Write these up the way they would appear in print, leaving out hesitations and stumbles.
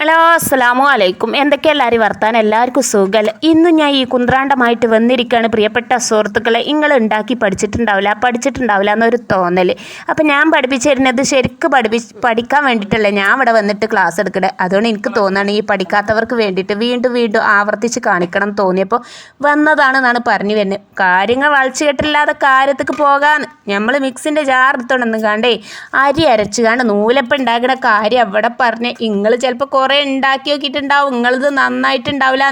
Hello അസ്സലാമു അലൈക്കും. എന്തൊക്കെയാണ് എല്ലാവരും വർത്താനം? എല്ലാവർക്കും സുഖമല്ല. ഇന്നും ഞാൻ ഈ കുന്ത്രാണ്ടമായിട്ട് വന്നിരിക്കുകയാണ് പ്രിയപ്പെട്ട സുഹൃത്തുക്കളെ. നിങ്ങൾ ഉണ്ടാക്കി പഠിച്ചിട്ടുണ്ടാവില്ല എന്നൊരു തോന്നൽ. അപ്പം ഞാൻ പഠിപ്പിച്ചു തരുന്നത് ശരിക്കും പഠിക്കാൻ വേണ്ടിയിട്ടല്ലേ ഞാൻ ഇവിടെ വന്നിട്ട് ക്ലാസ് എടുക്കണത്. അതുകൊണ്ട് എനിക്ക് തോന്നുകയാണ് ഈ പഠിക്കാത്തവർക്ക് വേണ്ടിയിട്ട് വീണ്ടും വീണ്ടും ആവർത്തിച്ച് കാണിക്കണം തോന്നിയപ്പോൾ വന്നതാണെന്നാണ് പറഞ്ഞു വരുന്നത്. കാര്യങ്ങൾ വളച്ചു കെട്ടില്ലാതെ കാര്യത്തേക്ക് പോകാൻ നമ്മൾ മിക്സിൻ്റെ ജാർ എടുത്തോണ്ടെന്ന് കണ്ടേ അരി അരച്ച് കണ്ട് നൂലപ്പം ഉണ്ടാക്കുന്ന കാര്യം അവിടെ പറഞ്ഞ് നിങ്ങൾ ചിലപ്പോൾ കുറേ ഉണ്ടാക്കി നോക്കിയിട്ടുണ്ടാവും, നിങ്ങളിത് നന്നായിട്ടുണ്ടാവില്ല.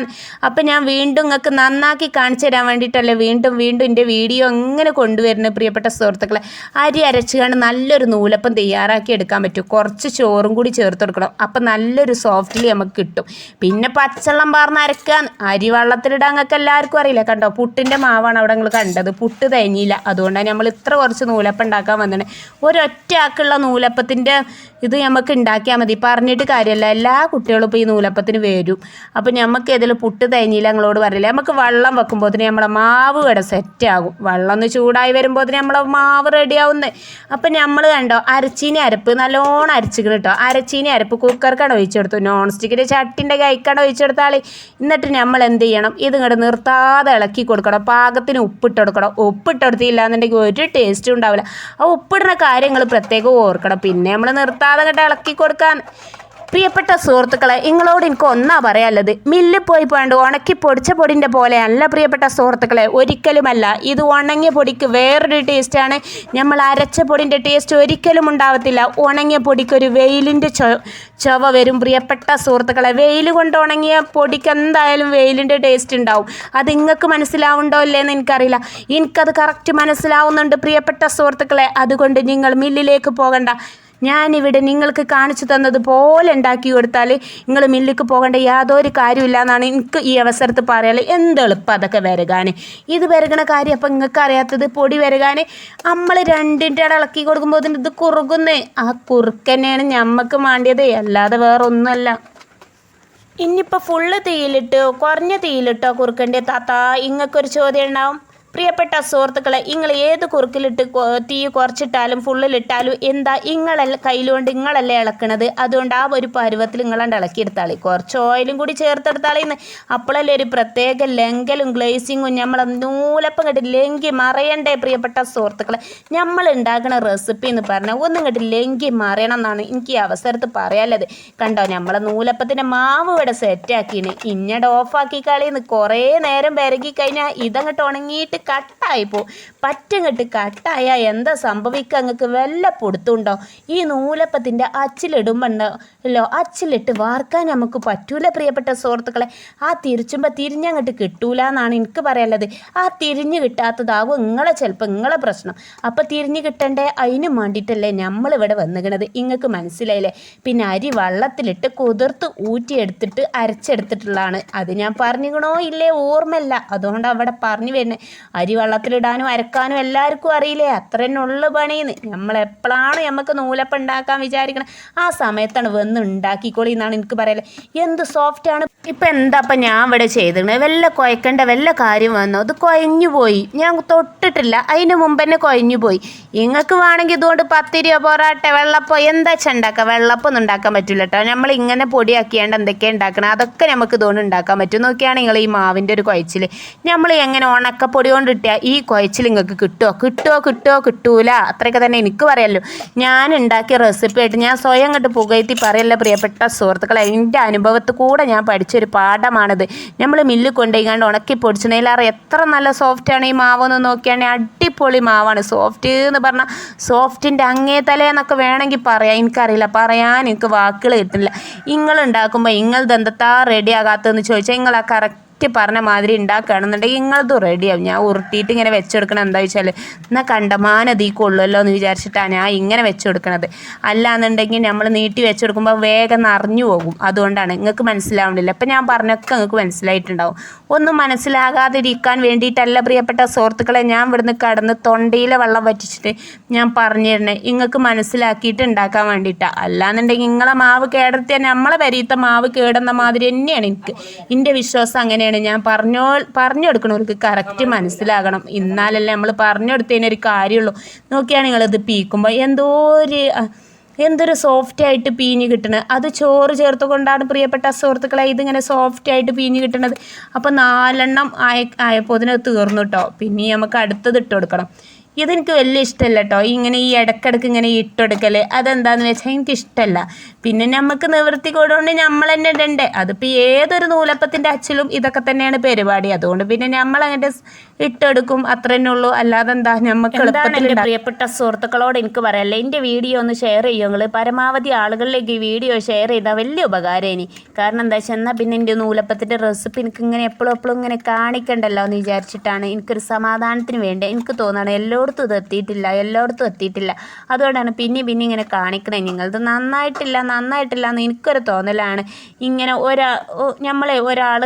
അപ്പം ഞാൻ വീണ്ടും നിങ്ങൾക്ക് നന്നാക്കി കാണിച്ചു തരാൻ വേണ്ടിയിട്ടല്ലേ വീണ്ടും വീണ്ടും എൻ്റെ വീഡിയോ എങ്ങനെ കൊണ്ടുവരുന്നത് പ്രിയപ്പെട്ട സുഹൃത്തുക്കളെ. അരി അരച്ച് കണ്ട് നല്ലൊരു നൂലപ്പം തയ്യാറാക്കി എടുക്കാൻ പറ്റും. കുറച്ച് ചോറും കൂടി ചേർത്ത് കൊടുക്കണം. അപ്പം നല്ലൊരു സോഫ്റ്റിൽ നമുക്ക് കിട്ടും. പിന്നെ പച്ചവെള്ളം പാർന്ന് അരക്കാൻ അരി വെള്ളത്തിലിടാൻ നിങ്ങൾക്ക് എല്ലാവർക്കും അറിയില്ല. കണ്ടോ, പുട്ടിൻ്റെ മാവാണ് അവിടെ നിങ്ങൾ കണ്ടത്. പുട്ട് തേഞ്ഞില്ല, അതുകൊണ്ടാണ് നമ്മൾ ഇത്ര കുറച്ച് നൂലപ്പം ഉണ്ടാക്കാൻ വന്നത്. ഒരൊറ്റ ആക്കുള്ള നൂലപ്പത്തിൻ്റെ ഇത് നമുക്ക് ഉണ്ടാക്കിയാൽ മതി. പറഞ്ഞിട്ട് കാര്യമല്ല, എല്ലാ കുട്ടികളും ഇപ്പോൾ ഈ നൂലപ്പത്തിന് വരും. അപ്പോൾ നമുക്ക് ഏതെങ്കിലും പുട്ട് തേഞ്ഞില്ല ഞങ്ങളോട് പറയില്ല. നമുക്ക് വെള്ളം വെക്കുമ്പോഴത്തേന് നമ്മളെ മാവ് ഇവിടെ സെറ്റാകും. വെള്ളം ഒന്ന് ചൂടായി വരുമ്പോഴത്തേന് നമ്മളെ മാവ് റെഡിയാവുന്നത്. അപ്പം നമ്മൾ കണ്ടോ അരച്ചീനി അരപ്പ് നല്ലോണം അരച്ചിക്കണം കേട്ടോ. അരച്ചീനി അരപ്പ് കുക്കർക്കാണ് ഒഴിച്ചെടുത്തു. നോൺ സ്റ്റിക്കിൻ്റെ ചട്ടിൻ്റെ കൈക്കാണ് ഒഴിച്ചെടുത്താൽ. എന്നിട്ട് നമ്മൾ എന്ത് ചെയ്യണം, ഇത് ഇങ്ങോട്ട് നിർത്താതെ ഇളക്കി കൊടുക്കണം. പാകത്തിന് ഉപ്പിട്ട് കൊടുക്കണം. ഉപ്പിട്ടെടുത്തില്ല എന്നുണ്ടെങ്കിൽ ഒരു ടേസ്റ്റും ഉണ്ടാവില്ല. ആ ഉപ്പിടുന്ന കാര്യങ്ങൾ പ്രത്യേകം ഓർക്കണം. പിന്നെ നമ്മൾ നിർത്താതെ അങ്ങോട്ട് ഇളക്കി കൊടുക്കാൻ. പ്രിയപ്പെട്ട സുഹൃത്തുക്കളെ, നിങ്ങളോട് എനിക്ക് ഒന്നാ പറയാനുള്ളത്, മില്ലിൽ പോയി പോണ്ട് ഉണക്കി പൊടിച്ച പൊടിൻ്റെ പോലെയല്ല പ്രിയപ്പെട്ട സുഹൃത്തുക്കളെ, ഒരിക്കലുമല്ല. ഇത് ഉണങ്ങിയ പൊടിക്ക് വേറൊരു ടേസ്റ്റാണ്. നമ്മൾ അരച്ച പൊടിൻ്റെ ടേസ്റ്റ് ഒരിക്കലും ഉണ്ടാവത്തില്ല. ഉണങ്ങിയ പൊടിക്ക് ഒരു വെയിലിൻ്റെ ചൊവ വരും പ്രിയപ്പെട്ട സുഹൃത്തുക്കളെ. വെയിൽ കൊണ്ട് ഉണങ്ങിയ പൊടിക്ക് എന്തായാലും വെയിലിൻ്റെ ടേസ്റ്റ് ഉണ്ടാവും. അത് നിങ്ങൾക്ക് മനസ്സിലാവുണ്ടോ ഇല്ലേന്ന് എനിക്കറിയില്ല. എനിക്കത് കറക്റ്റ് മനസ്സിലാവുന്നുണ്ട് പ്രിയപ്പെട്ട സുഹൃത്തുക്കളെ. അതുകൊണ്ട് നിങ്ങൾ മില്ലിലേക്ക് പോകണ്ട. ഞാനിവിടെ നിങ്ങൾക്ക് കാണിച്ചു തന്നതുപോലെ ഉണ്ടാക്കി കൊടുത്താൽ നിങ്ങൾ മില്ലിക്ക് പോകേണ്ട യാതൊരു കാര്യമില്ല എന്നാണ് എനിക്ക് ഈ അവസരത്തിൽ പറയാൻ. എന്ത് എളുപ്പം അതൊക്കെ വരകാൻ. ഇത് വരകണ കാര്യം അപ്പം നിങ്ങൾക്ക് അറിയാത്തത്. പൊടി വരകാൻ നമ്മൾ രണ്ടിൻ്റെ ഇളക്കി കൊടുക്കുമ്പോൾ ഇത് കുറുകുന്നേ. ആ കുറുക്കന്നെയാണ് ഞമ്മക്ക് വേണ്ടിയത്, അല്ലാതെ വേറെ ഒന്നുമല്ല. ഇനിയിപ്പോൾ ഫുള്ള് തീയിലിട്ടോ കുറഞ്ഞ തീയിലിട്ടോ കുറുക്കൻ്റെ താത്ത, ഇങ്ങൾക്കൊരു ചോദ്യം ഉണ്ടാവും. പ്രിയപ്പെട്ട സുഹൃത്തുക്കളെ, നിങ്ങൾ ഏത് കുറുക്കിലിട്ട് തീ കുറച്ചിട്ടാലും ഫുള്ളിലിട്ടാലും എന്താ കയ്യിലുകൊണ്ട് നിങ്ങളല്ലേ ഇളക്കണത്. അതുകൊണ്ട് ആ ഒരു പരുവത്തിൽ നിങ്ങളാണ്ട് ഇളക്കിയെടുത്താളി. കുറച്ച് ഓയിലും കൂടി ചേർത്തെടുത്താളിന്ന്. അപ്പോഴല്ലേ ഒരു പ്രത്യേക ലെങ്കലും ഗ്ലേസിങ്ങും നമ്മളെ നൂലപ്പം കണ്ട് ലെങ്കി മറയണ്ടേ പ്രിയപ്പെട്ട സുഹൃത്തുക്കളെ. നമ്മൾ ഉണ്ടാക്കുന്ന റെസിപ്പി എന്ന് പറഞ്ഞാൽ ഒന്നും കണ്ട് ലെങ്കി മറയണം എന്നാണ് എനിക്ക് ഈ അവസരത്ത് പറയാനുള്ളത്. കണ്ടോ, നമ്മളെ നൂലപ്പത്തിൻ്റെ മാവ് ഇവിടെ സെറ്റാക്കിന്. ഇഞ്ഞടെ ഓഫാക്കി കളിന്ന് കുറേ നേരം പെരകി കഴിഞ്ഞാൽ ഇതങ്ങോട്ട് ഉണങ്ങിയിട്ട് കട്ടായിപ്പോ. പറ്റങ്ങട്ട് കട്ടായ എന്താ സംഭവിക്കുക? അങ്ങക്ക് വല്ല പൊടുത്തുണ്ടോ? ഈ നൂലപ്പത്തിൻ്റെ അച്ചിലിടുമ്പോണ്ടല്ലോ, അച്ചിലിട്ട് വാർക്കാൻ നമുക്ക് പറ്റൂല പ്രിയപ്പെട്ട സുഹൃത്തുക്കളെ. ആ തിരിച്ചുമ്പോൾ തിരിഞ്ഞങ്ങോട്ട് കിട്ടൂല എന്നാണ് എനിക്ക് പറയാനുള്ളത്. ആ തിരിഞ്ഞ് കിട്ടാത്തതാകും നിങ്ങളെ പ്രശ്നം. അപ്പം തിരിഞ്ഞ് കിട്ടണ്ടേ, അതിനും വേണ്ടിയിട്ടല്ലേ നമ്മളിവിടെ വന്നിക്കണത്. നിങ്ങൾക്ക് മനസ്സിലായില്ലേ? പിന്നെ അരി വെള്ളത്തിലിട്ട് കുതിർത്ത് ഊറ്റിയെടുത്തിട്ട് അരച്ചെടുത്തിട്ടുള്ളതാണ്. അത് ഞാൻ പറഞ്ഞിക്കണോ ഇല്ലേ ഓർമ്മയില്ല, അതുകൊണ്ട് അവിടെ പറഞ്ഞു വരുന്നത്. അരി വെള്ളത്തിലിടാനും അരക്കാനും എല്ലാവർക്കും അറിയില്ലേ, അത്ര തന്നെ ഉള്ളു പണിയെന്ന്. നമ്മളെപ്പോഴാണ് നമുക്ക് നൂലപ്പം ഉണ്ടാക്കാൻ വിചാരിക്കണം ആ സമയത്താണ് വന്ന് ഉണ്ടാക്കിക്കോളി എന്നാണ് എനിക്ക് പറയല്. എന്ത് സോഫ്റ്റാണ്. ഇപ്പം എന്താ ഇപ്പം ഞാൻ ഇവിടെ ചെയ്തിരുന്നത്? വല്ല കുഴക്കേണ്ട വല്ല കാര്യം വന്നോ? അത് കുഴഞ്ഞു പോയി. ഞാൻ തൊട്ടിട്ടില്ല, അതിന് മുമ്പ് തന്നെ കുഴഞ്ഞു പോയി. നിങ്ങൾക്ക് വേണമെങ്കിൽ ഇതുകൊണ്ട് പത്തിരിയോ പൊറാട്ട വെള്ളപ്പോ എന്താ വെച്ചാൽ ഉണ്ടാക്കാം. വെള്ളപ്പം ഒന്നും ഉണ്ടാക്കാൻ പറ്റില്ല കേട്ടോ. നമ്മൾ ഇങ്ങനെ പൊടിയാക്കിയാണ്ട് എന്തൊക്കെയാണ് ഉണ്ടാക്കണം അതൊക്കെ നമുക്ക് ഇതുകൊണ്ട് ഉണ്ടാക്കാൻ പറ്റും. നോക്കിയാണ് നിങ്ങൾ ഈ മാവിൻ്റെ ഒരു കുഴച്ചിൽ. നമ്മൾ എങ്ങനെ ഉണക്കപ്പൊടി കൊണ്ട് കിട്ടിയാൽ ഈ കുഴച്ചിൽ നിങ്ങൾക്ക് കിട്ടൂല. അത്രയൊക്കെ തന്നെ എനിക്ക് പറയാമല്ലോ. ഞാൻ ഉണ്ടാക്കിയ റെസിപ്പി ആയിട്ട് ഞാൻ സ്വയം അങ്ങോട്ട് പുകഴ്ത്തി പറയല്ല പ്രിയപ്പെട്ട സുഹൃത്തുക്കളെ. എൻ്റെ അനുഭവത്തിൽ കൂടെ ഞാൻ പഠിച്ചൊരു പാഠമാണിത്. നമ്മൾ മില്ലിൽ കൊണ്ടുപോയിക്കാണ്ട് ഉണക്കി പൊടിച്ചതിലേറെ എത്ര നല്ല സോഫ്റ്റാണ് ഈ മാവെന്ന് നോക്കിയാണെങ്കിൽ അടിപൊളി മാവാണ്. സോഫ്റ്റ് എന്ന് പറഞ്ഞാൽ സോഫ്റ്റിൻ്റെ അങ്ങേ തലേന്നൊക്കെ വേണമെങ്കിൽ പറയാം. എനിക്കറിയില്ല, പറയാൻ എനിക്ക് വാക്കുകൾ കിട്ടില്ല. നിങ്ങളുണ്ടാക്കുമ്പോൾ നിങ്ങളതെന്താ റെഡി ആകാത്തതെന്ന് ചോദിച്ചാൽ നിങ്ങൾ ആ കറക്റ്റ് പറഞ്ഞ മാതിരി ഉണ്ടാക്കുകയാണെന്നുണ്ടെങ്കിൽ നിങ്ങളത് റെഡിയാവും. ഞാൻ ഉരുട്ടിയിട്ട് ഇങ്ങനെ വെച്ചെടുക്കണം. എന്താ വെച്ചാൽ എന്നാൽ കണ്ടമാനതീ കൊള്ളുമല്ലോ എന്ന് വിചാരിച്ചിട്ടാണ് ഞാൻ ഇങ്ങനെ വെച്ചെടുക്കണത്. അല്ലാന്നുണ്ടെങ്കിൽ നമ്മൾ നീട്ടി വെച്ചെടുക്കുമ്പോൾ വേഗം നിറഞ്ഞു പോകും. അതുകൊണ്ടാണ്. നിങ്ങൾക്ക് മനസ്സിലാവുന്നില്ല. അപ്പം ഞാൻ പറഞ്ഞൊക്കെ നിങ്ങൾക്ക് മനസ്സിലായിട്ടുണ്ടാവും. ഒന്നും മനസ്സിലാകാതിരിക്കാൻ വേണ്ടിയിട്ടല്ല പ്രിയപ്പെട്ട സുഹൃത്തുക്കളെ ഞാൻ ഇവിടുന്ന് കടന്ന് തൊണ്ടയിലെ വെള്ളം വറ്റിച്ചിട്ട് ഞാൻ പറഞ്ഞു തരണേ. നിങ്ങൾക്ക് മനസ്സിലാക്കിയിട്ട് ഉണ്ടാക്കാൻ വേണ്ടിയിട്ടാണ്. അല്ലാന്നുണ്ടെങ്കിൽ നിങ്ങളെ മാവ് കേടത്തിയാൽ നമ്മളെ പരീത്ത മാവ് കേടുന്ന മാതിരി തന്നെയാണ് എനിക്ക്. എൻ്റെ വിശ്വാസം അങ്ങനെയാണ്. ഞാൻ പറഞ്ഞു കൊടുക്കണവർക്ക് കറക്റ്റ് മനസ്സിലാകണം. എന്നാലല്ലേ നമ്മൾ പറഞ്ഞു കൊടുത്തതിനൊരു കാര്യമുള്ളൂ. നോക്കിയാണ് നിങ്ങളിത് പീക്കുമ്പോൾ എന്തോ ഒരു എന്തൊരു സോഫ്റ്റായിട്ട് പീഞ്ഞ് കിട്ടണത്. അത് ചോറ് ചേർത്ത് കൊണ്ടാണ് പ്രിയപ്പെട്ട സുഹൃത്തുക്കളെ ഇതിങ്ങനെ സോഫ്റ്റായിട്ട് പീഞ്ഞ് കിട്ടണത്. അപ്പോൾ 4 ആയപ്പോൾ ഇതിനത് തീർന്നു കേട്ടോ. പിന്നെ നമുക്ക് അടുത്തത് ഇട്ട് കൊടുക്കണം. ഇതെനിക്ക് വലിയ ഇഷ്ടമല്ല കേട്ടോ, ഇങ്ങനെ ഈ ഇടയ്ക്കിടയ്ക്ക് ഇങ്ങനെ ഇട്ടെടുക്കൽ. അതെന്താണെന്ന് വെച്ചാൽ എനിക്കിഷ്ടമല്ല. പിന്നെ നമുക്ക് നിവൃത്തി കൊടുകൊണ്ട് നമ്മൾ തന്നെ ഇടണ്ടേ. അതിപ്പോൾ ഏതൊരു നൂലപ്പത്തിൻ്റെ അച്ചിലും ഇതൊക്കെ തന്നെയാണ് പരിപാടി. അതുകൊണ്ട് പിന്നെ നമ്മൾ അങ്ങോട്ട് ഇട്ടെടുക്കും, അത്ര തന്നെ ഉള്ളൂ. അല്ലാതെ എന്താ നമുക്ക് എളുപ്പത്തിൽ. പ്രിയപ്പെട്ട സുഹൃത്തുക്കളോട് എനിക്ക് പറയല്ലേ, എൻ്റെ വീഡിയോ ഒന്ന് ഷെയർ ചെയ്യുമെങ്കിൽ പരമാവധി ആളുകളിലേക്ക് ഈ വീഡിയോ ഷെയർ ചെയ്താൽ വലിയ ഉപകാരം ഇനി. കാരണം എന്താ വെച്ചാൽ എന്നാൽ പിന്നെ എൻ്റെ നൂലപ്പത്തിൻ്റെ റെസിപ്പി എനിക്ക് ഇങ്ങനെ എപ്പോഴും ഇങ്ങനെ കാണിക്കണ്ടല്ലോ എന്ന് വിചാരിച്ചിട്ടാണ്. എനിക്കൊരു സമാധാനത്തിന് വേണ്ടി എനിക്ക് തോന്നുകയാണ് എല്ലായിടത്തും എത്തിയിട്ടില്ല. അതുകൊണ്ടാണ് പിന്നെ ഇങ്ങനെ കാണിക്കണേ. നിങ്ങളത് നന്നായിട്ടില്ല എന്ന് എനിക്കൊരു തോന്നലാണ്. ഇങ്ങനെ ഒരാൾ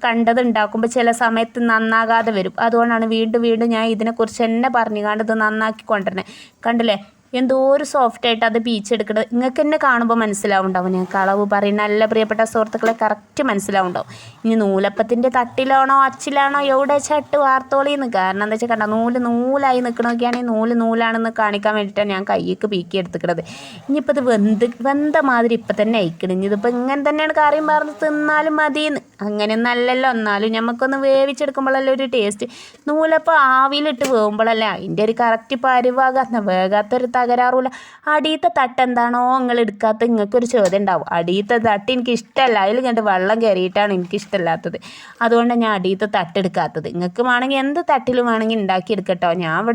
കണ്ടത് ഉണ്ടാക്കുമ്പോൾ ചില സമയത്ത് നന്നാകാതെ വരും. അതുകൊണ്ടാണ് വീണ്ടും ഞാൻ ഇതിനെക്കുറിച്ച് തന്നെ പറഞ്ഞുകൊണ്ട് ഇത് നന്നാക്കി കൊണ്ടുവരണേ. കണ്ടില്ലേ എന്തോ ഒരു സോഫ്റ്റായിട്ട് അത് പീച്ചെടുക്കുന്നത്. നിങ്ങൾക്ക് തന്നെ കാണുമ്പോൾ മനസ്സിലാവുണ്ടാവും. ഞങ്ങൾക്ക് അളവ് പറയുന്ന നല്ല പ്രിയപ്പെട്ട സുഹൃത്തുക്കളെ കറക്റ്റ് മനസ്സിലാവുണ്ടാവും. ഇനി നൂലപ്പത്തിൻ്റെ തട്ടിലാണോ അച്ചിലാണോ എവിടെ ചട്ട് വാർത്തോളിന്ന്. കാരണം എന്താ വെച്ചാൽ കണ്ട നൂലായി നിൽക്കണമൊക്കെയാണെങ്കിൽ നൂലാണെന്ന് കാണിക്കാൻ വേണ്ടിയിട്ടാണ് ഞാൻ കൈയ്ക്ക് പീക്കി എടുത്തിക്കണത്. ഇനിയിപ്പോൾ ഇത് വെന്ത മാതിരി ഇപ്പം തന്നെ അയക്കണം. ഇനി ഇതിപ്പോൾ ഇങ്ങനെ തന്നെയാണ് കറിയും പറഞ്ഞ് തിന്നാലും മതിയെന്ന്. അങ്ങനെയൊന്നും അല്ലല്ലോ. എന്നാലും നമുക്കൊന്ന് വേവിച്ചെടുക്കുമ്പോഴല്ലേ ഒരു ടേസ്റ്റ്. നൂലപ്പം ആവിയിലിട്ട് വേകുമ്പോഴല്ലേ അതിൻ്റെ ഒരു കറക്റ്റ് പരിവാകാത്ത വേകാത്തൊരു തകരാറില്ല. അടിയത്തെ തട്ട് എന്താണോ നിങ്ങൾ എടുക്കാത്ത നിങ്ങൾക്കൊരു ചോദ്യം ഉണ്ടാവും. അടിയത്തെ തട്ട് എനിക്ക് ഇഷ്ടമല്ല, അതിൽ കണ്ട് വെള്ളം കയറിയിട്ടാണ് എനിക്കിഷ്ടമില്ലാത്തത്. അതുകൊണ്ടാണ് ഞാൻ അടിയത്തെ തട്ട് എടുക്കാത്തത്. നിങ്ങൾക്ക് വേണമെങ്കിൽ എന്ത് തട്ടിലും വേണമെങ്കിൽ ഉണ്ടാക്കിയെടുക്കട്ടോ. ഞാൻ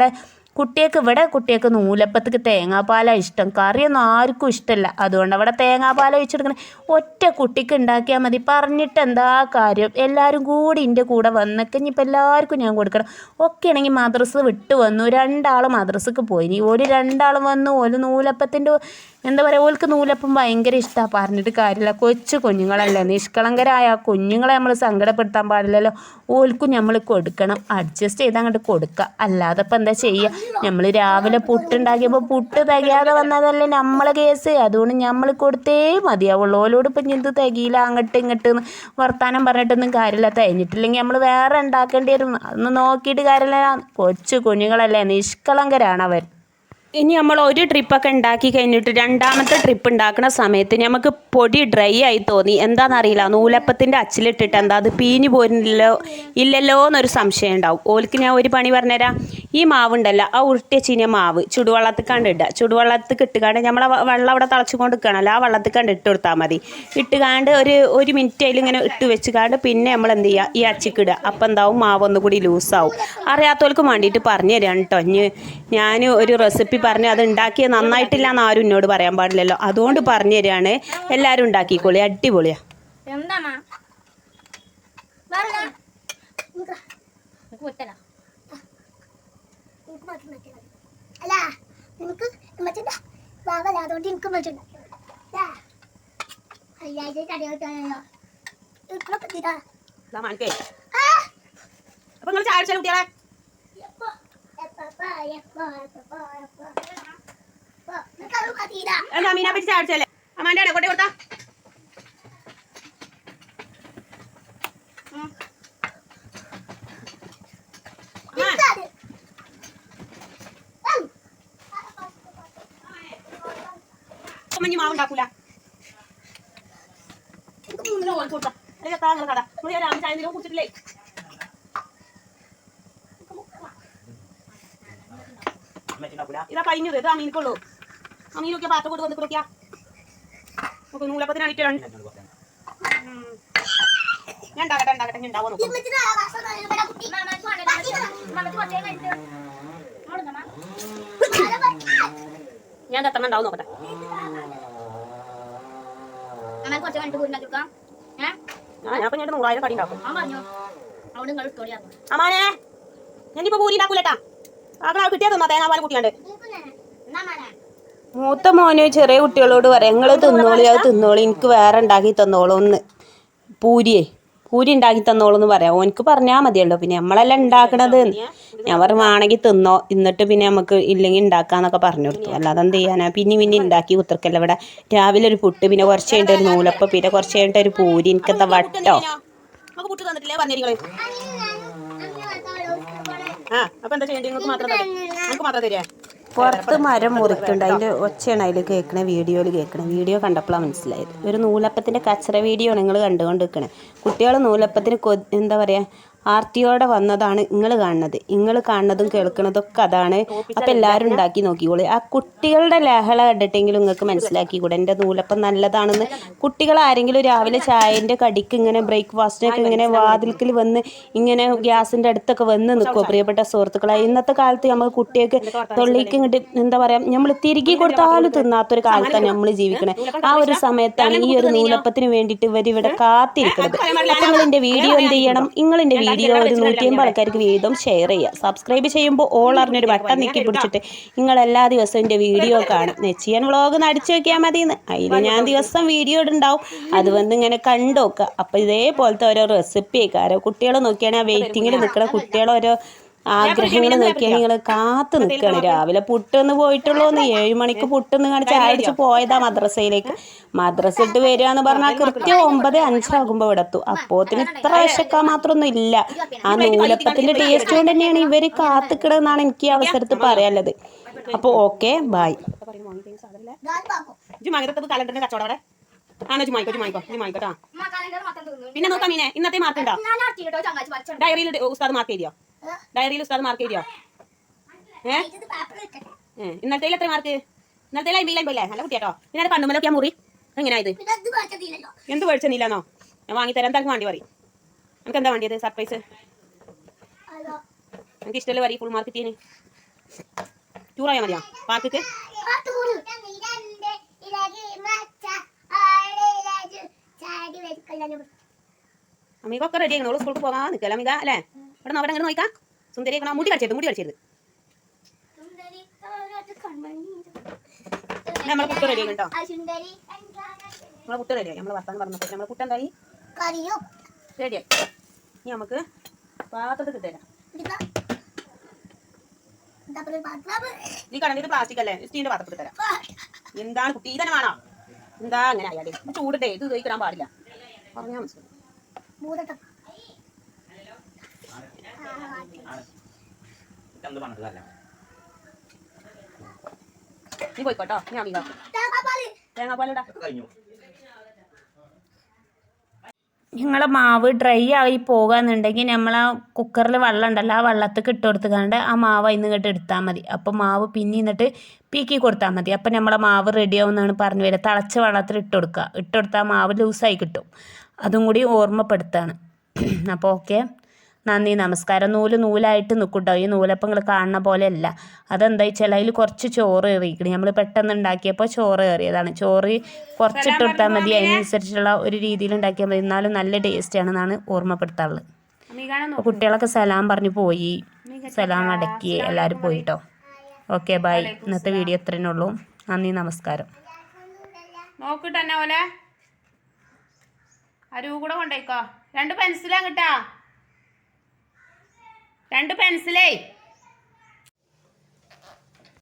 കുട്ടികൾക്ക് നൂലപ്പത്തേക്ക് തേങ്ങാപ്പാലാണ് ഇഷ്ടം. കറിയൊന്നും ആർക്കും ഇഷ്ടമല്ല. അതുകൊണ്ട് അവിടെ തേങ്ങാപ്പാൽ ഒഴിച്ചെടുക്കണം. ഒറ്റ കുട്ടിക്ക് ഉണ്ടാക്കിയാൽ മതി. പറഞ്ഞിട്ട് എന്താ കാര്യം. എല്ലാവരും കൂടി എൻ്റെ കൂടെ വന്നൊക്കെ ഇനിയിപ്പോൾ എല്ലാവർക്കും ഞാൻ കൊടുക്കണം. ഒക്കെ ആണെങ്കിൽ മദ്രസ വിട്ട് വന്നു. 2 മദ്രസക്ക് പോയി. ഇനി ഒരു 2 വന്നു. ഒരു നൂലപ്പത്തിൻ്റെ എന്താ പറയുക, ഓൾക്ക് നൂലപ്പം ഭയങ്കര ഇഷ്ടമാണ്. പറഞ്ഞിട്ട് കാര്യമില്ല. കൊച്ചു കുഞ്ഞുങ്ങളല്ലേ, നിഷ്കളങ്കരായ കുഞ്ഞുങ്ങളെ നമ്മൾ സങ്കടപ്പെടുത്താൻ പാടില്ലല്ലോ. ഓൾക്കും നമ്മൾ കൊടുക്കണം. അഡ്ജസ്റ്റ് ചെയ്ത് അങ്ങോട്ട് കൊടുക്കുക. അല്ലാതെ ഇപ്പം എന്താ ചെയ്യുക. നമ്മൾ രാവിലെ പുട്ടുണ്ടാക്കിയപ്പോൾ പുട്ട് തികയാതെ വന്നതല്ലേ നമ്മളെ കേസ്. അതുകൊണ്ട് നമ്മൾ കൊടുത്തേ മതിയാവുള്ളൂ. ഓലോട് ഇപ്പം ഇത് തികയില്ല അങ്ങോട്ട് വർത്താനം പറഞ്ഞിട്ടൊന്നും കാര്യമില്ല. തികഞ്ഞിട്ടില്ലെങ്കിൽ നമ്മൾ വേറെ ഉണ്ടാക്കേണ്ടി വരും. അതൊന്നും നോക്കിയിട്ട് കാര്യമില്ല. കൊച്ചു കുഞ്ഞുങ്ങളല്ലേ, നിഷ്കളങ്കരാണ് അവർ. ഇനി നമ്മൾ ഒരു ട്രിപ്പൊക്കെ ഉണ്ടാക്കി കഴിഞ്ഞിട്ട് 2ാമത്തെ ട്രിപ്പ് ഉണ്ടാക്കുന്ന സമയത്ത് നമുക്ക് പൊടി ഡ്രൈ ആയി തോന്നി. എന്താണെന്നറിയില്ല, നൂലപ്പത്തിൻ്റെ അച്ചിലിട്ടിട്ട് എന്താ അത് പീഞ്ഞു ഇല്ലല്ലോ എന്നൊരു സംശയം ഉണ്ടാവും. ഓൽക്ക് ഞാൻ ഒരു പണി പറഞ്ഞുതരാം. ഈ മാവുണ്ടല്ലോ, ആ ഉരുട്ടിയ ചീഞ്ഞ മാവ് ചുടുവെള്ളത്തിൽ കണ്ടിടുക. ചുടുവെള്ളത്തിൽ ഇട്ടുകാണ്ട് നമ്മളെ വെള്ളം അവിടെ തിളച്ചുകൊണ്ട് നിൽക്കണമല്ലോ, ആ വെള്ളത്തിൽ കണ്ട് ഇട്ട് കൊടുത്താൽ മതി. ഇട്ടുകാണ്ട് ഒരു മിനിറ്റ് അതിലിങ്ങനെ ഇട്ട് വെച്ചുകാണ്ട് പിന്നെ നമ്മൾ എന്ത് ചെയ്യുക, ഈ അച്ചിക്കിടുക. അപ്പം എന്താവും, മാവ് ഒന്നുകൂടി ലൂസാവും. അറിയാത്തവർക്ക് വേണ്ടിയിട്ട് പറഞ്ഞു തരാം കേട്ടോ. ഞാൻ ഒരു റെസിപ്പി പറഞ്ഞ് അത് ഉണ്ടാക്കിയത് നന്നായിട്ടില്ല എന്ന് ആരും എന്നോട് പറയാൻ പാടില്ലല്ലോ. അതുകൊണ്ട് പറഞ്ഞു തരികയാണ്. എല്ലാവരും ഉണ്ടാക്കിക്കോളി, അടിപൊളിയാ. അപ്പൊ നിങ്ങൾ ചായ കുടിച്ചാൽ കുട്ടികളെ എന്താ മീനാ പറ്റി ചാടിച്ചല്ലേ അമ്മാൻ്റെ ഇട കൊണ്ടേ കൊടുത്താ. മാവുണ്ടാക്കൂല കുടിച്ചിട്ടില്ലേ. ഇതാ കഴിഞ്ഞത്. ഇത് അമീനിക്കുള്ളൂ. അമീനൊക്കെ പാത്രം കൊണ്ട് വന്നിട്ട് നോക്കിയാ നമുക്ക് നൂലപ്പത്തിനാണ് ഇട്ട് ഞാൻ ഉണ്ടാകട്ടെ ഉണ്ടാവോ നോക്കാം. ഞാൻ എത്ര ഉണ്ടാവും നോക്കട്ടെ. ഞാനിപ്പോ 100,000 കടി ഉണ്ടാക്കും. അമ്മാനെ ഞാനിപ്പോ പൂരി ഉണ്ടാക്കൂലട്ടാ. കിട്ടിയാ തന്നാ തേങ്ങാപ്പാൽ കുട്ടിയാണ്ട്. മൂത്ത മോന് ചെറിയ കുട്ടികളോട് പറയാം, നിങ്ങൾ തിന്നോളി, അത് തിന്നോളി, എനിക്ക് വേറെ ഉണ്ടാക്കി തന്നോളൂ ഒന്ന്. പൂരി ഉണ്ടാക്കി തന്നോളൂ എന്ന് പറയാം. ഓനക്ക് പറഞ്ഞാൽ മതിയല്ലോ. പിന്നെ നമ്മളെല്ലാം ഉണ്ടാക്കണത്. ഞാൻ പറയുവാണെങ്കിൽ തിന്നോ, എന്നിട്ട് പിന്നെ നമുക്ക് ഇല്ലെങ്കിൽ ഉണ്ടാക്കാന്നൊക്കെ പറഞ്ഞു കൊടുത്തു. അല്ലാതെ എന്ത് ചെയ്യാനാ. പിന്നെ ഉണ്ടാക്കി കുത്തിർക്കല്ല. ഇവിടെ രാവിലെ ഒരു പുട്ട്, പിന്നെ കുറച്ച് കഴിഞ്ഞിട്ട് ഒരു നൂലപ്പം, പിന്നെ കുറച്ച് കഴിഞ്ഞിട്ട് ഒരു പൂരി. എനിക്കെന്താ വട്ടോ. അപ്പൊ എന്താ ചെയ്യേണ്ടത്? നിങ്ങൾക്ക് മാത്രം തരാ. പുറത്ത് മരം മുറിക്കുന്നുണ്ട്. അതിൻ്റെ ഒച്ചയാണ് അതിൽ കേൾക്കണേ, വീഡിയോയിൽ കേൾക്കണേ. വീഡിയോ കണ്ടപ്പോഴാണ് മനസ്സിലായത്. ഒരു നൂലപ്പത്തിൻ്റെ കച്ചറ വീഡിയോ ആണ് നിങ്ങൾ കണ്ടുകൊണ്ട് നിൽക്കണേ. കുട്ടികൾ നൂലപ്പത്തിന് എന്താ പറയുക, ആർത്തിയോടെ വന്നതാണ് നിങ്ങൾ കാണുന്നതും കേൾക്കുന്നതൊക്കെ അതാണ്. അപ്പം എല്ലാവരും ഉണ്ടാക്കി നോക്കിക്കോളൂ. ആ കുട്ടികളുടെ ലഹള കണ്ടിട്ടെങ്കിലും നിങ്ങൾക്ക് മനസ്സിലാക്കിക്കൂടെ എൻ്റെ നൂലപ്പം നല്ലതാണെന്ന്. കുട്ടികൾ ആരെങ്കിലും രാവിലെ ചായൻ്റെ കടിക്ക് ഇങ്ങനെ ബ്രേക്ക്ഫാസ്റ്റിനൊക്കെ ഇങ്ങനെ വാതിൽക്കൽ വന്ന് ഇങ്ങനെ ഗ്യാസിൻ്റെ അടുത്തൊക്കെ വന്ന് നിൽക്കുമോ പ്രിയപ്പെട്ട സുഹൃത്തുക്കളെ? ഇന്നത്തെ കാലത്ത് നമുക്ക് കുട്ടികൾക്ക് തൊള്ളിക്ക് ഇങ്ങോട്ട് എന്താ പറയുക, നമ്മൾ തിരികെ കൊടുത്താലും തിന്നാത്തൊരു കാലത്താണ് നമ്മൾ ജീവിക്കണേ. ആ ഒരു സമയത്താണ് ഈ ഒരു നൂലപ്പത്തിന് വേണ്ടിയിട്ട് ഇവരിവിടെ കാത്തിരിക്കുന്നത്. അപ്പം നിങ്ങളെൻ്റെ വീഡിയോ എന്ത് ചെയ്യണം? നിങ്ങളെൻ്റെ വീഡിയോ ഒരു 150 ആൾക്കാർക്ക് വീതം ഷെയർ ചെയ്യുക. സബ്സ്ക്രൈബ് ചെയ്യുമ്പോൾ ഓൾ അറിഞ്ഞൊരു ബട്ടൺ നീക്കി പിടിച്ചിട്ട് നിങ്ങൾ എല്ലാ ദിവസവും എൻ്റെ വീഡിയോ കാണും. നെച്ചിയൻ വ്ളോഗ് അടിച്ചു വെക്കാൻ മതിയെന്ന്. അതിൽ ഞാൻ ദിവസം വീഡിയോ ഇടുണ്ടാവും. അത് വന്ന് ഇങ്ങനെ കണ്ടു നോക്കുക. അപ്പോൾ ഇതേപോലത്തെ ഓരോ റെസിപ്പി ആയിക്കാരോ കുട്ടികൾ നോക്കിയാണെങ്കിൽ ആ വെയിറ്റിങ്ങിൽ നിൽക്കുന്ന കുട്ടികളോരോ ആഗ്രഹങ്ങൾ നോക്കിയാൽ നിങ്ങൾ കാത്തു നിൽക്കുകയാണ്. രാവിലെ പുട്ടൊന്ന് പോയിട്ടുള്ളൂ, 7 മണിക്ക് പുട്ടൊന്ന് കാണിച്ച് അടിച്ച് പോയതാ മദ്രസയിലേക്ക്. മദ്രസ ഇട്ട് വരിക എന്ന് പറഞ്ഞാൽ കൃത്യം 9:05 ആകുമ്പോൾ ഇവിടെ എത്തും. അപ്പോത്തിന് ഇത്ര വിശക്കാൻ മാത്രമൊന്നും ഇല്ല. ആ നൂലപ്പത്തിൻ്റെ ടേസ്റ്റ് കൊണ്ട് തന്നെയാണ് ഇവർ കാത്തിക്കിടുന്നതാണ് എനിക്ക് ഈ അവസരത്തിൽ പറയാനുള്ളത്. അപ്പോൾ ഓക്കെ, ബായ്. പിന്നെ നോക്കാം മീനെ, ഇന്നത്തെ മാർക്ക് ഉണ്ടോ? ഡയറിയിൽ ഉസ്താദ് മാർക്ക് ചെയ്തോ? ഇന്നത്തെ എത്ര മാർക്ക്? ഇന്നത്തെ 50 നല്ല കുട്ടിയാട്ടോ. പിന്നെ കണ്ണുമലൊക്കെ മുറി എങ്ങനെയായത്? എന്ത് പഠിച്ചെന്നില്ലാന്നോ? ഞാൻ വാങ്ങിത്തരാം. എന്താ വേണ്ടി പറയും? എനിക്ക് എന്താ വേണ്ടിയത്? സർപ്രൈസ്. എനിക്ക് ഇഷ്ടമല്ലേ വരി ഫുൾ മാർക്ക് കിട്ടിയതിന്. ടൂറായാൽ മതിയോ പാർക്കിക്ക്? അമ്മീകൊക്കെ റെഡി ആക്കണം. സ്കൂൾക്ക് പോകാൻ നിൽക്കല അമിക അല്ലേ? ഇവിടെ അവിടെ അങ്ങനെ നോക്കാം. സുന്ദരി മുടി കളിച്ചത് നമ്മളെ കുട്ടി റെഡി കേട്ടോ. നമ്മളെ കുട്ടി റെഡിയായി. നമ്മളെ വർത്താനം പറഞ്ഞപ്പോൾ നമ്മളെ കുട്ടി എന്തായി? റെഡിയായി. ഇനി നമുക്ക് പാത്രത്തിൽ കിട്ടുതരാം. ഈ കടന്നിട്ട് പ്ലാസ്റ്റിക് അല്ലേ, സ്റ്റീലിന്റെ പാത്രത്തിൽ തരാം. എന്താണ് കുട്ടി തന്നെ വേണോ? എന്താ അങ്ങനെ ആയാലേ? ചൂടിട്ടേ ഇത് ഉപയോഗിക്കാൻ പാടില്ല. പറഞ്ഞാൽ മനസ്സിലായി. നീ പോയിക്കോട്ടോ. ഞാൻ തേങ്ങാപ്പാലിടാ. നിങ്ങളെ മാവ് ഡ്രൈ ആയി പോകാന്നുണ്ടെങ്കിൽ നമ്മൾ ആ കുക്കറിൽ വെള്ളം ഉണ്ടല്ലോ, ആ വെള്ളത്തേക്ക് ഇട്ട് കൊടുത്തുകൊണ്ട് ആ മാവ് അതിൽ നിന്ന് ഇങ്ങോട്ട് എടുത്താൽ മതി. അപ്പോൾ മാവ് പിന്നെ എന്നിട്ട് പീക്കി കൊടുത്താൽ മതി. അപ്പോൾ നമ്മളെ മാവ് റെഡി ആവുമെന്നാണ് പറഞ്ഞു വരിക. തിളച്ച വെള്ളത്തിൽ ഇട്ട് കൊടുത്താൽ മാവ് ലൂസായി കിട്ടും. അതും കൂടി ഓർമ്മപ്പെടുത്താണ്. അപ്പോൾ ഓക്കെ, നന്ദി, നമസ്കാരം. നൂലായിട്ട് നിൽക്കൂട്ടോ. ഈ നൂലപ്പം നിങ്ങൾ കാണുന്ന പോലെ അല്ല. അതെന്താ വെച്ചാൽ അതിൽ കുറച്ച് ചോറ് കയറിയിരിക്കണം. നമ്മൾ പെട്ടെന്ന് ഉണ്ടാക്കിയപ്പോൾ ചോറ് കയറിയതാണ്. ചോറ് കുറച്ചിട്ട് കൊടുത്താൽ മതി. അതിനനുസരിച്ചുള്ള ഒരു രീതിയിൽ ഉണ്ടാക്കിയാൽ മതി. എന്നാലും നല്ല ടേസ്റ്റാണെന്നാണ് ഓർമ്മപ്പെടുത്താറുള്ളത്. അപ്പോൾ കുട്ടികളൊക്കെ സലാം പറഞ്ഞു പോയി. സലാം അടക്കി എല്ലാവരും പോയിട്ടോ. Okay, by. ഇന്നത്തെ വീഡിയോ ഇത്രയേ ഉള്ളൂ. നന്ദി, നമസ്കാരം. നോക്കിട്ടെന്നെ പോലെ അരുവ് കൂടെ കൊണ്ടേക്കോ. 2 പെൻസിലാ കിട്ടാ. 2 പെൻസിലേ.